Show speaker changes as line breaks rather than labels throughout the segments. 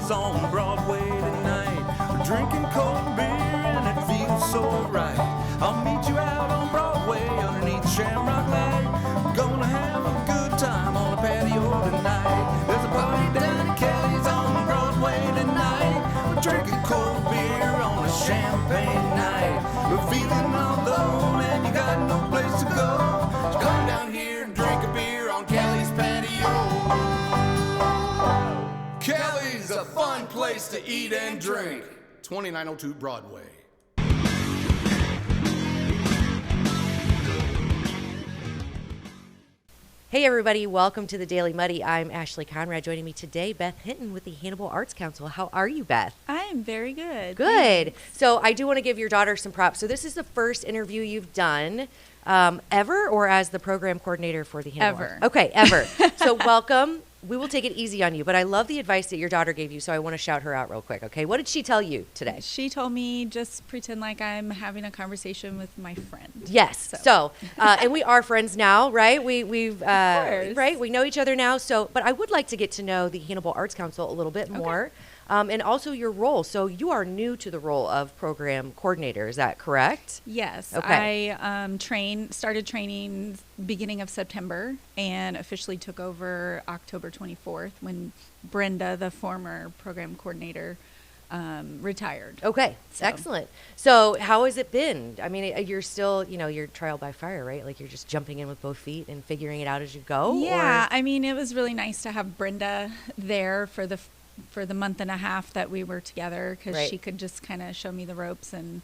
Kelly's on Broadway tonight. We're drinking cold beer and it feels so right. I'll meet you out on Broadway underneath Shamrock Light. We're gonna have a good time on the patio tonight. There's a party down at Kelly's on Broadway tonight. We're drinking cold beer on a champagne night. We're feeling all alone and you got no place to go. So come down here and drink a beer on Kelly's patio. Kelly's a fun place to eat and drink. 2902 Broadway.
Hey everybody, welcome to the Daily Muddy. I'm Ashley Conrad. Joining me today, Beth Hinton with the Hannibal Arts Council. How are you, Beth?
I am very good.
Good. So I do want to give your daughter some props. So this is the first interview you've done ever, or as the program coordinator for the Hannibal
Ever.
Arts? Okay, ever. So welcome. We will take it easy on you, but I love the advice that your daughter gave you, so I want to shout her out real quick, okay? What did she tell you today?
She told me just pretend like I'm having a conversation with my friend.
Yes. So and we are friends now, right? We've
course.
right? We know each other now. So, but I would like to get to know the Hannibal Arts Council a little bit more, and also your role. So you are new to the role of program coordinator. Is that correct?
Yes.
Okay.
I started training beginning of September and officially took over October 24th when Brenda, the former program coordinator, retired.
Okay.
So.
Excellent. So how has it been? I mean, you're still, you're trial by fire, right? Like you're just jumping in with both feet and figuring it out as you go?
Yeah.
Or?
I mean, it was really nice to have Brenda there for the month and a half that we were together, because she could just kind of show me the ropes and,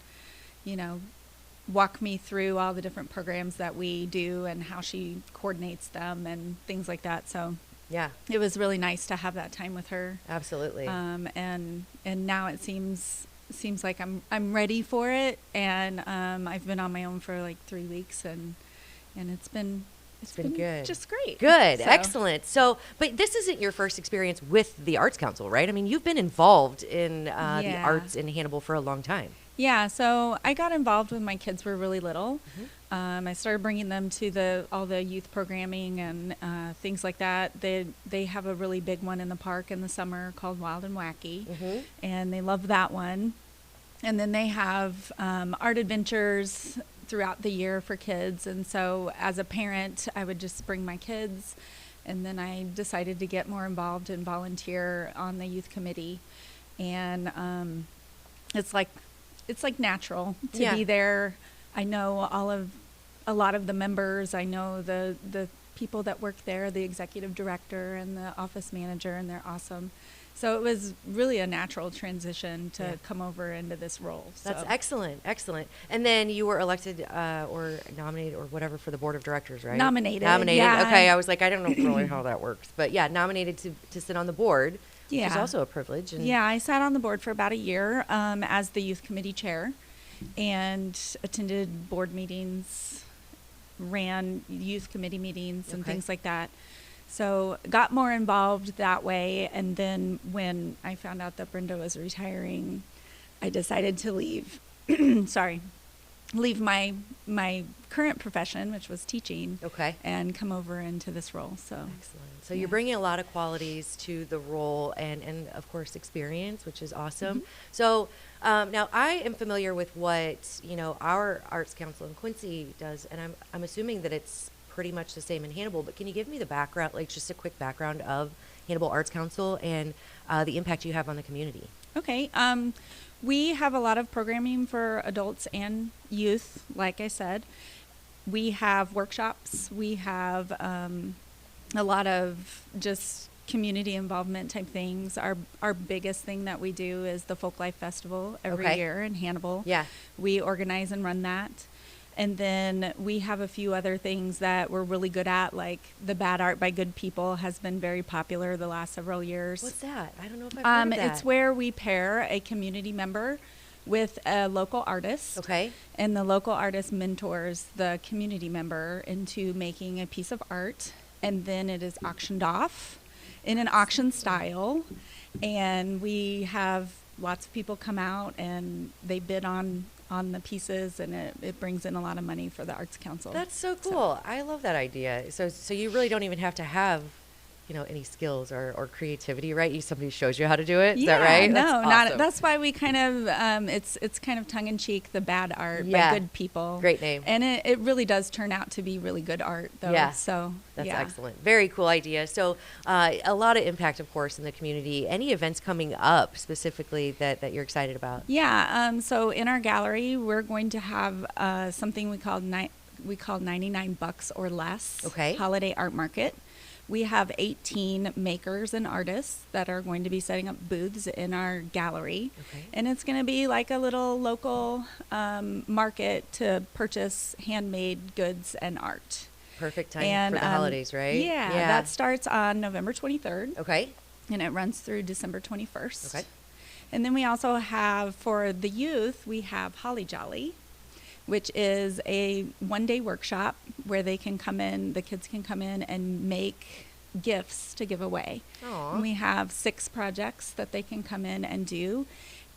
walk me through all the different programs that we do and how she coordinates them and things like that. So
yeah,
it was really nice to have that time with her.
Absolutely.
And now it seems like I'm ready for it. And I've been on my own for like 3 weeks, and it's been good. Just great.
Good. So. Excellent. So, but this isn't your first experience with the Arts Council, right? I mean, you've been involved in the arts in Hannibal for a long time.
Yeah. So I got involved when my kids were really little. Mm-hmm. I started bringing them to all the youth programming and things like that. They have a really big one in the park in the summer called Wild and Wacky, mm-hmm. and they love that one. And then they have art adventures throughout the year for kids. And so as a parent, I would just bring my kids. And then I decided to get more involved and volunteer on the youth committee. And it's like natural to be there. I know a lot of the members. I know the people that work there, the executive director and the office manager, and they're awesome. So it was really a natural transition to come over into this role. So.
That's excellent. And then you were elected or nominated or whatever for the board of directors, right? Nominated.
Yeah.
Okay, I was like, I don't know really how that works. But yeah, nominated to sit on the board, which is also a privilege. And
I sat on the board for about a year as the youth committee chair and attended board meetings, ran youth committee meetings and things like that. So got more involved that way, and then when I found out that Brenda was retiring, I decided to leave. Leave my current profession, which was teaching, and come over into this role. So
excellent. So you're bringing a lot of qualities to the role, and of course experience, which is awesome. Mm-hmm. So now I am familiar with what our Arts Council in Quincy does, and I'm assuming that it's pretty much the same in Hannibal, but can you give me the background, like just a quick background of Hannibal Arts Council and the impact you have on the community? Okay.
We have a lot of programming for adults and youth, like I said. We have workshops. We have a lot of just community involvement type things. Our biggest thing that we do is the Folk Life Festival every year in Hannibal. Yeah. We organize and run that. And then we have a few other things that we're really good at, like the Bad Art by Good People has been very popular the last several years.
What's that? I don't know if I've heard of that.
It's where we pair a community member with a local artist. Okay. And the local artist mentors the community member into making a piece of art. And then it is auctioned off in an auction style. And we have lots of people come out and they bid on the pieces, and it brings in a lot of money for the Arts Council.
That's so cool. I love that idea. So you really don't even have to have any skills or creativity, right? Somebody shows you how to do it. Is
Yeah,
that right?
no,
That's
not.
awesome.
That's why we kind of it's kind of tongue in cheek, the bad art
Yeah.
by good people.
Great name.
And it really does turn out to be really good art, though.
Yeah.
So
That's
yeah.
excellent. Very cool idea. So a lot of impact, of course, in the community. Any events coming up specifically that you're excited about?
Yeah. So in our gallery, we're going to have something we call 99 bucks or less.
Okay.
Holiday art market. We have 18 makers and artists that are going to be setting up booths in our gallery.
Okay.
And it's going to be like a little local market to purchase handmade goods and art.
Perfect time for the holidays, right?
Yeah, that starts on November 23rd.
Okay.
And it runs through December 21st.
Okay.
And then we also have, for the youth, we have Holly Jolly, which is a one-day workshop where the kids can come in and make gifts to give away.
Aw.
And we have 6 projects that they can come in and do.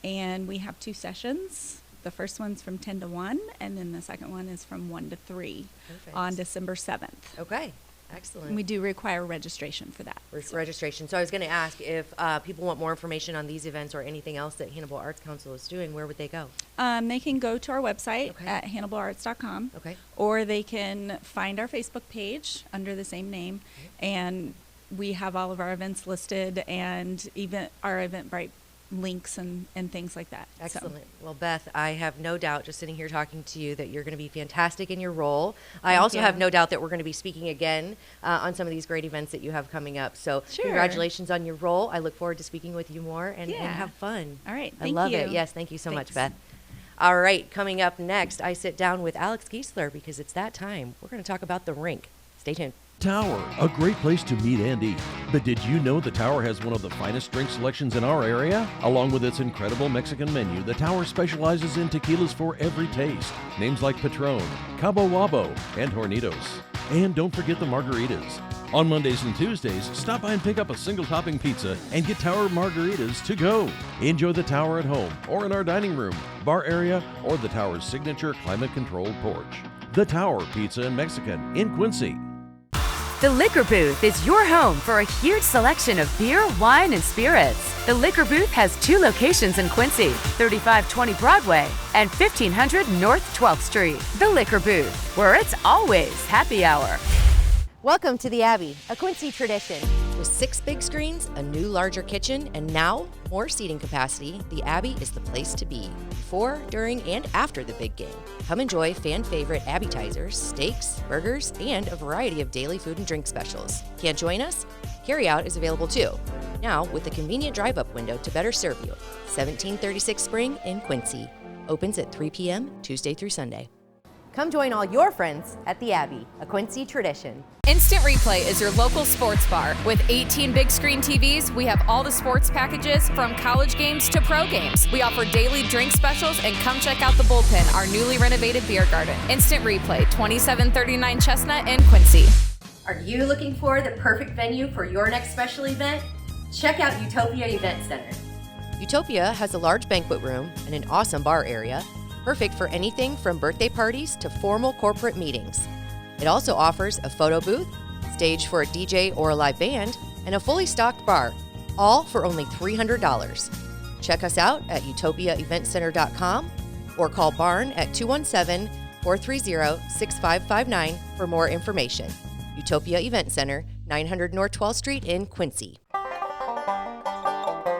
And we have 2 sessions. The first one's from 10 to 1, and then the second one is from 1 to 3
Perfect.
on December 7th.
Okay. Excellent.
And we do require registration for that.
Registration. So I was going to ask if people want more information on these events or anything else that Hannibal Arts Council is doing, where would they go?
They can go to our website
Okay.
at hannibalarts.com.
Okay.
Or they can find our Facebook page under the same name, and we have all of our events listed and even our Eventbrite links and things like that. So-
Excellent. Well, Beth, I have no doubt, just sitting here talking to you, that you're going to be fantastic in your role. I also
you.
have no doubt that we're going to be speaking again on some of these great events that you have coming up. So
Sure.
congratulations on your role. I look forward to speaking with you more and
Yeah.
have fun.
All right.
I
Thank
love
you.
it. Yes, thank you so much,
Thanks.
Beth. All right, coming up next, I sit down with Alex Geisler because it's that time. We're going to talk about the Rink. Stay tuned.
Tower, a great place to meet and eat. But did you know the Tower has one of the finest drink selections in our area? Along with its incredible Mexican menu, the Tower specializes in tequilas for every taste. Names like Patron, Cabo Wabo, and Hornitos. And don't forget the margaritas. On Mondays and Tuesdays, stop by and pick up a single topping pizza and get Tower margaritas to go. Enjoy the Tower at home or in our dining room, bar area, or the Tower's signature climate-controlled porch. The Tower Pizza and Mexican in Quincy.
The Liquor Booth is your home for a huge selection of beer, wine, and spirits. The Liquor Booth has 2 locations in Quincy, 3520 Broadway and 1500 North 12th Street. The Liquor Booth, where it's always happy hour.
Welcome to the Abbey, a Quincy tradition. With 6 big screens, a new larger kitchen, and now more seating capacity, the Abbey is the place to be. Before, during, and after the big game. Come enjoy fan favorite appetizers, steaks, burgers, and a variety of daily food and drink specials. Can't join us? Carryout is available too. Now with a convenient drive-up window to better serve you. 1736 Spring in Quincy. Opens at 3 p.m. Tuesday through Sunday. Come join all your friends at the Abbey, a Quincy tradition.
Instant Replay is your local sports bar. With 18 big screen TVs, we have all the sports packages from college games to pro games. We offer daily drink specials, and come check out the Bullpen, our newly renovated beer garden. Instant Replay, 2739 Chestnut in Quincy.
Are you looking for the perfect venue for your next special event? Check out Utopia Event Center. Utopia has a large banquet room and an awesome bar area, perfect for anything from birthday parties to formal corporate meetings. It also offers a photo booth, stage for a DJ or a live band, and a fully stocked bar, all for only $300. Check us out at utopiaeventcenter.com or call Barn at 217-430-6559 for more information. Utopia Event Center, 900 North 12th Street in Quincy.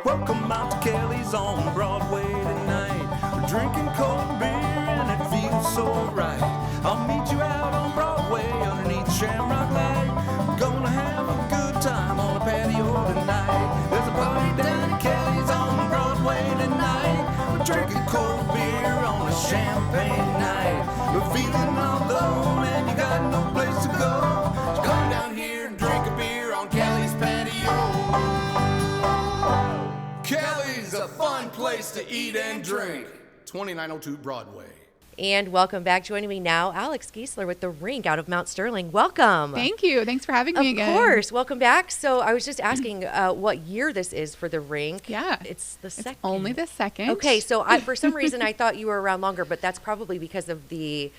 Welcome out to Kelly's on Broadway tonight. We're drinking cold beer and it feels so right. I'll meet you out on Broadway underneath Shamrock Light. We're gonna have a good time on the patio tonight. There's a party down at Kelly's on Broadway tonight. We're drinking cold beer on a champagne night. We're feeling all alone and you got no place to go. So come down here and drink a beer on Kelly's patio. Kelly's a fun place to eat and drink. 2902 Broadway.
And welcome back. Joining me now, Alex Geisler with the Rink out of Mount Sterling. Welcome.
Thank you. Thanks for having me again.
Of course. Welcome back. So I was just asking what year this is for the Rink.
Yeah.
It's the second.
Only the second.
Okay. So for some reason I thought you were around longer, but that's probably because of the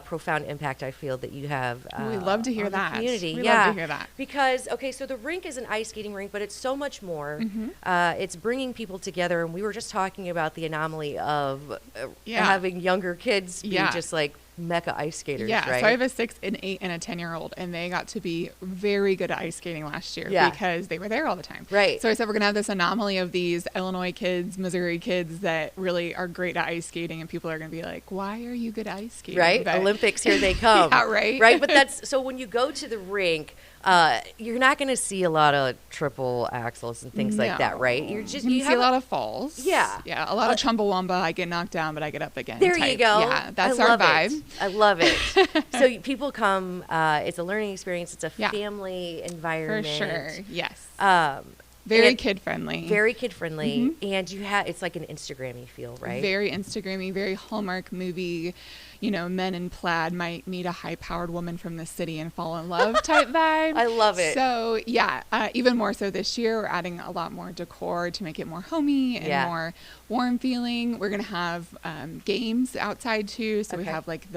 profound impact I feel that you have.
We love to hear
on the
that.
community.
We
yeah,
love to hear that.
Because so the rink is an ice skating rink, but it's so much more. It's bringing people together, and we were just talking about the anomaly of having younger kids be just like mecca ice skaters,
yeah,
right?
so I have a 6, an 8, and a 10-year-old, and they got to be very good at ice skating last year because they were there all the time.
Right.
So I said we're going to have this anomaly of these Illinois kids, Missouri kids that really are great at ice skating, and people are going to be like, why are you good at ice skating?
Right?
But
Olympics, here they come.
Yeah, right.
Right? But that's, so when you go to the rink, you're not going to see a lot of triple axles and things like that, right? You're just,
you see a lot of falls.
Yeah.
Yeah, a lot of Chumbawamba. I get knocked down, but I get up again.
There you go.
Yeah, that's our vibe.
I love it. So people come, it's a learning experience. It's a family environment.
For sure, yes.
Very
kid-friendly.
Very kid-friendly. And it's like an Instagram-y feel, right?
Very Instagram-y, very Hallmark movie, men in plaid might meet a high-powered woman from the city and fall in love type vibe.
I love it.
So, even more so this year, we're adding a lot more decor to make it more homey and more warm feeling. We're going to have games outside, too. So we have, like,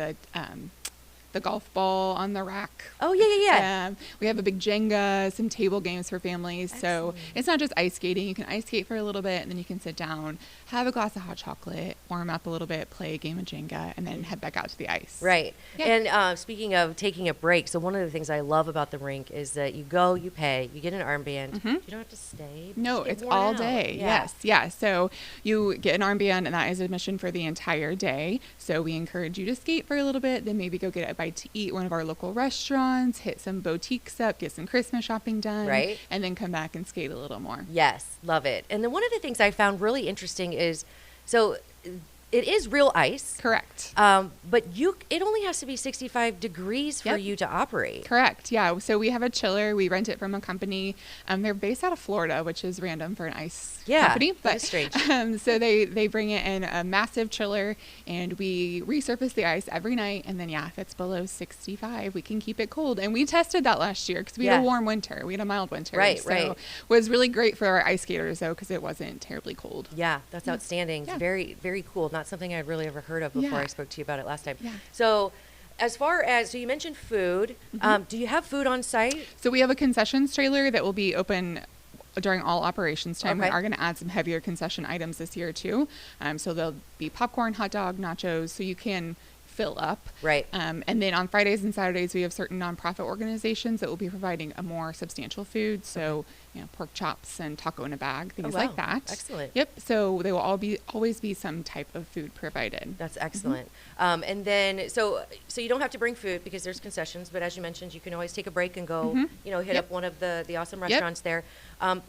the golf ball on the rack.
Oh, yeah.
We have a big Jenga, some table games for families.
Excellent.
So it's not just ice skating. You can ice skate for a little bit, and then you can sit down, have a glass of hot chocolate, warm up a little bit, play a game of Jenga, and then head back out to the ice.
Right.
Yeah.
And speaking of taking a break, so one of the things I love about the rink is that you go, you pay, you get an armband. You don't have to stay.
No,
Just
it's
get worn
all
out.
day.
Yeah.
Yes. Yeah. So you get an armband, and that is admission for the entire day. So we encourage you to skate for a little bit, then maybe go get a bite to eat at one of our local restaurants, hit some boutiques up, get some Christmas shopping done,
Right.
and then come back and skate a little more.
Yes, love it. And then one of the things I found really interesting is, so it is real ice.
Correct.
But it only has to be 65 degrees for you to operate.
Correct. Yeah. So we have a chiller. We rent it from a company. They're based out of Florida, which is random for an ice company.
That is strange.
So they bring it in a massive chiller, and we resurface the ice every night. And then, if it's below 65, we can keep it cold. And we tested that last year because we had a warm winter. We had a mild winter.
Right,
so
right.
it was really great for our ice skaters, though, because it wasn't terribly cold.
Yeah, that's outstanding.
Yeah.
Very, very cool. Not something I'd really ever heard of before I spoke to you about it last time.
Yeah.
So as far as, so you mentioned food. Do you have food on site?
So we have a concessions trailer that will be open during all operations time.
Okay.
We are going to add some heavier concession items this year too. So there'll be popcorn, hot dog, nachos, so you can fill up.
Right.
And then on Fridays and Saturdays, we have certain nonprofit organizations that will be providing a more substantial food. So, pork chops and taco in a bag, things like that.
Excellent.
Yep. So they will always be some type of food provided.
That's excellent. And then, so you don't have to bring food because there's concessions, but as you mentioned, you can always take a break and go, hit up one of the awesome restaurants there.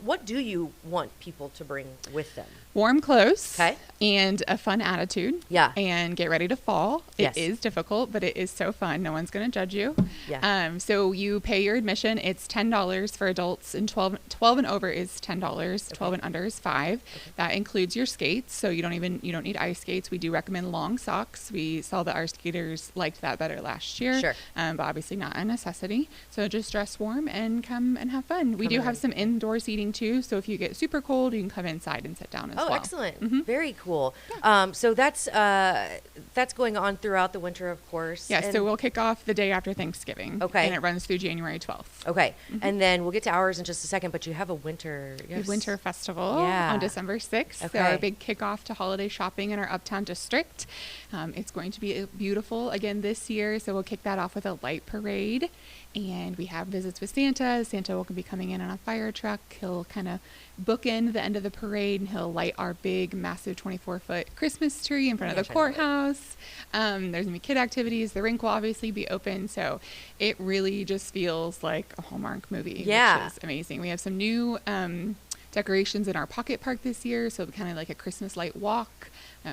What do you want people to bring with them?
Warm clothes.
Okay.
And a fun attitude.
Yeah.
And get ready to fall.
Yes.
It is difficult, but it is so fun. No one's going to judge you.
Yeah.
So you pay your admission. It's $10 for adults, and 12 and over is $10. 12 and under is $5. That includes your skates. So you don't need ice skates. We do recommend long socks. We saw that our skaters liked that better last year.
Sure.
But obviously not a necessity. So just dress warm and come and have fun. We do have some indoor seating too. So if you get super cold, you can come inside and sit down as well.
Oh, excellent. Very cool. So that's going on throughout the winter, of course.
Yeah, so we'll kick off the day after Thanksgiving.
Okay.
And it runs through January 12th.
Okay. And then we'll get to ours in just a second, but you have a winter.
The Winter Festival
Yeah.
on December 6th.
Okay.
So our big kickoff to holiday shopping in our Uptown district. It's going to be beautiful again this year. So we'll kick that off with a light parade. And we have visits with Santa. Santa will be coming in on a fire truck. He'll kind of bookend the end of the parade, and he'll light our big, massive 24-foot Christmas tree in front of the courthouse. There's going to be kid activities. The rink will obviously be open. So it really just feels like a Hallmark movie, which is amazing. We have some new decorations in our pocket park this year. So kind of like a Christmas light walk.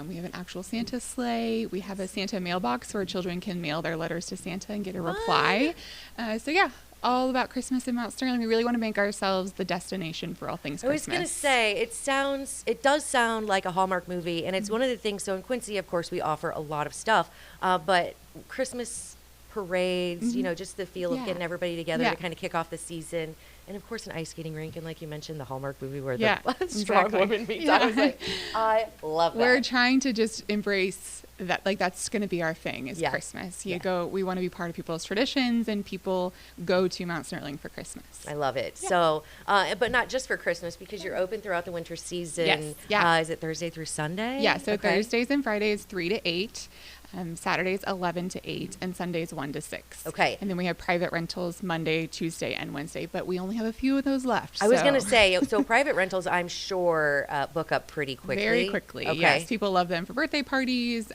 We have an actual Santa sleigh. We have a Santa mailbox where children can mail their letters to Santa and get a reply. All about Christmas in Mount Sterling. We really want to make ourselves the destination for all things Christmas.
I was going to say, it does sound like a Hallmark movie, and it's one of the things, so in Quincy, of course, we offer a lot of stuff, but Christmas parades, just the feel of getting everybody together to kind of kick off the season And of course, an ice skating rink, and like you mentioned, the Hallmark movie where
Yeah,
the strong
exactly.
woman meets.
Yeah.
I was like, I love that.
We're trying to just embrace that, like that's going to be our thing is
Yeah.
Christmas.
Yeah.
We want to be part of people's traditions, and people go to Mount Sterling for Christmas.
I love it.
Yeah.
So, but not just for Christmas, because you're open throughout the winter season.
Yes. Yeah.
Is it Thursday through Sunday?
Yeah, so
Okay.
Thursdays and Fridays 3 to 8, Saturdays 11 to 8, and Sundays 1 to 6.
Okay.
And then we have private rentals Monday, Tuesday, and Wednesday, but we only have a few of those left.
I was going to
so-
say, so private rentals, I'm sure, book up pretty quickly.
Very quickly,
Okay.
yes. People love them for birthday parties,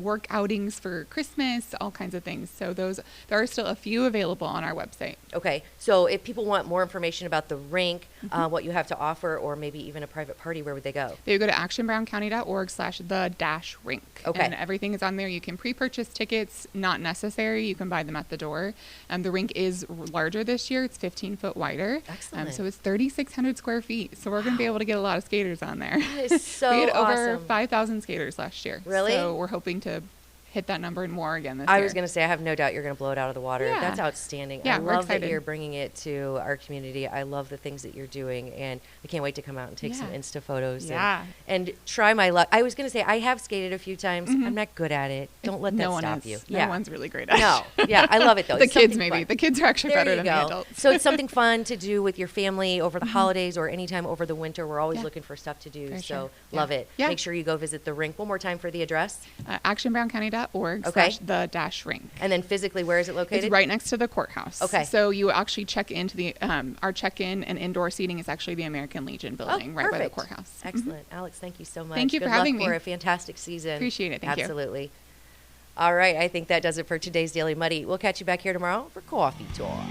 work outings for Christmas, all kinds of things. So there are still a few available on our website.
Okay. So if people want more information about the rink,
Mm-hmm.
what you have to offer, or maybe even a private party, where would they go?
They would go to actionbrowncounty.org/the-rink.
Okay.
And everything is on there. You can pre-purchase tickets, not necessary. You can buy them at the door. The rink is larger this year. It's 15 foot wider.
Excellent.
So it's 3,600 square feet. So we're going to be able to get a lot of skaters on there.
That is so
We had over
awesome.
5,000 skaters last year.
Really?
So we're hoping to hit that number and more again this year.
I was going to say, I have no doubt you're going to blow it out of the water.
Yeah.
That's outstanding.
Yeah,
I
we're
love that
excited.
you're bringing it to our community. I love the things that you're doing, and I can't wait to come out and take some
Yeah.
Insta photos
Yeah.
and try my luck. I was going to say, I have skated a few times. I'm not good at it. Don't let that
no one
stop
is.
you.
No one's really great at it.
No. Yeah, I love it, though.
The
It's
kids
something
maybe.
fun.
The kids are actually
There
better
you
than
go.
the adults.
So it's something fun to do with your family over the holidays or anytime over the winter. We're always
Yeah.
looking for stuff to do.
For
So
sure.
love
Yeah.
it.
Yeah.
Make sure you go visit the rink. One more time for the address.
actionbrowncounty.org/the-rink.
And then physically, where is it located?
It's right next to the courthouse.
Okay.
So you actually check into the our check-in and indoor seating is actually the American Legion building right by the
perfect.
courthouse.
Excellent. Alex, thank you so much.
Thank you
Good
for
luck
having me.
for a fantastic season.
Appreciate it. Thank you.
Absolutely. All right. I think that does it for today's Daily Muddy. We'll catch you back here tomorrow for Coffee Talk.